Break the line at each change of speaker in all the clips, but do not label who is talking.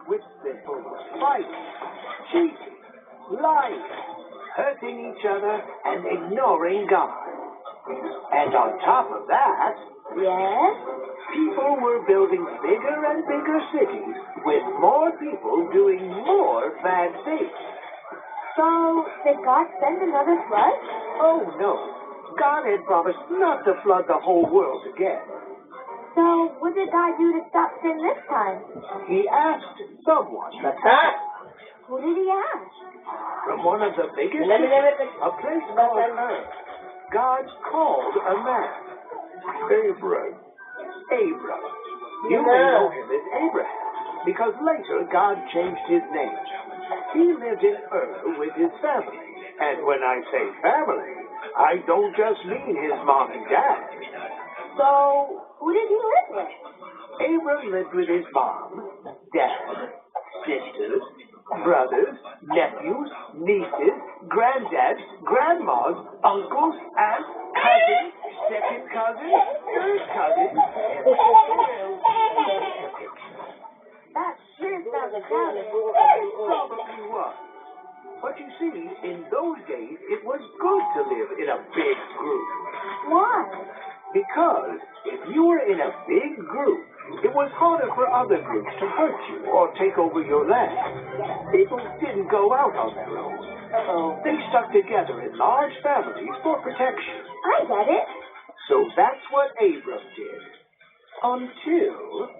with symbols, fighting, cheating, lying, hurting each other, and ignoring God. And on top of that,
Yes?
people were building bigger and bigger cities with more people doing more bad things.
So, did God send another flood?
Oh no, God had promised not to flood the whole world again.
So, what did God do to stop sin this time?
He asked someone,
Who did he ask?
from one of the biggest cities, a place called Earth, God called a man,
Abram.
Abram. You may know him as Abraham, because later God changed his name. He lived in Ur with his family. And when I say family, I don't just mean his mom and dad.
So, who did he live with?
Abram lived with his mom, dad, sisters, brothers, nephews, nieces, granddads, grandmas, uncles, aunts, cousins, second cousins, third cousins,
That sure sounds crowded.
it probably was. But you see, in those days, it was good to live in a big group.
Why?
Because if you were in a big group, it was harder for other groups to hurt you or take over your land. People didn't go out on their own. They stuck together in large families for protection.
I get it.
So that's what Abram did. Until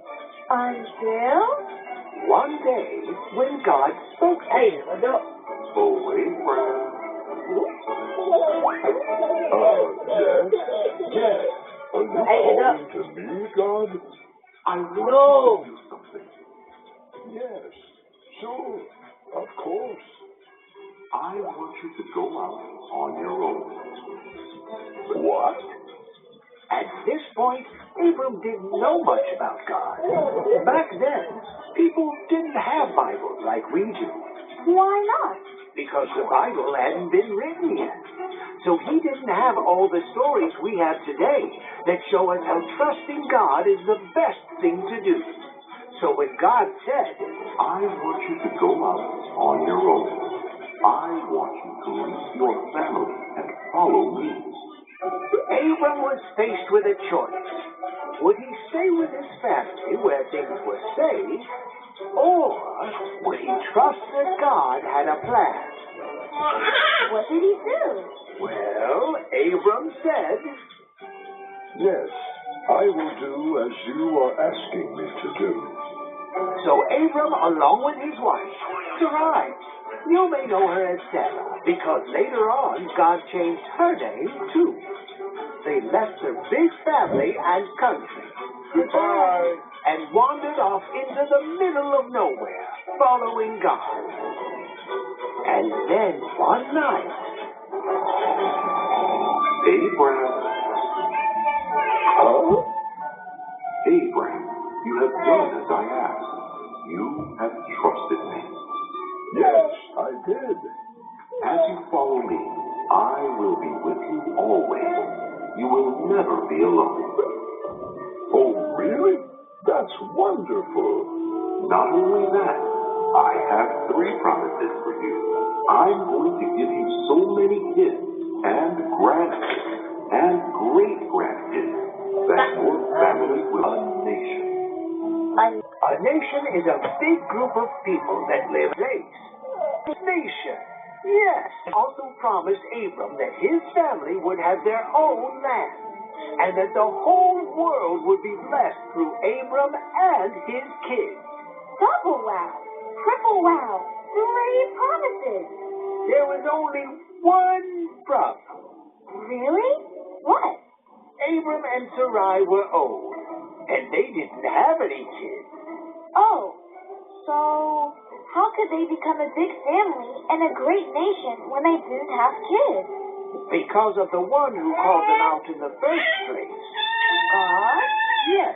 one day when God spoke to him.
Oh, Abram. Yes. Are you calling to me, God? I want you to do something. Yes, sure, of course. I want you to go out on your own. What?
At this point, Abram didn't know much about God. Back then, people didn't have Bibles like we do.
Why not?
Because the Bible hadn't been written yet. So he didn't have all the stories we have today that show us how trusting God is the best thing to do. So when God said,
I want you to go out on your own. I want you to leave your family and follow me.
Abram was faced with a choice. Would he stay with his family where things were safe, or would he trust that God had a plan?
What did he do?
Well, Abram said,
Yes, I will do as you are asking me to do.
so Abram, along with his wife, Sarai, you may know her as Sarah, because later on God changed her name too. They left their big family and country.
Goodbye.
And wandered off into the middle of nowhere, following God. And then one night,
Abram.
oh,
Abram, you have done as I asked. You have trusted me. Yes, I did. As you follow me, I will be with you always. You will never be alone. Oh, really? That's wonderful. Not only that, I have 3 promises for you. I'm going to give you so many kids and grandkids and great-grandkids that your family will be a nation.
a nation is a big group of people that live place. Nation. Yes. Also promised Abram that his family would have their own land, and that the whole world would be blessed through Abram and his kids.
Double wow. Triple wow. 3 promises.
There was only one problem.
Really? What?
Abram and Sarai were old, and they didn't have any kids.
Oh, so how could they become a big family and a great nation when they didn't have kids?
Because of the one who called them out in the first place.
God?
Yes.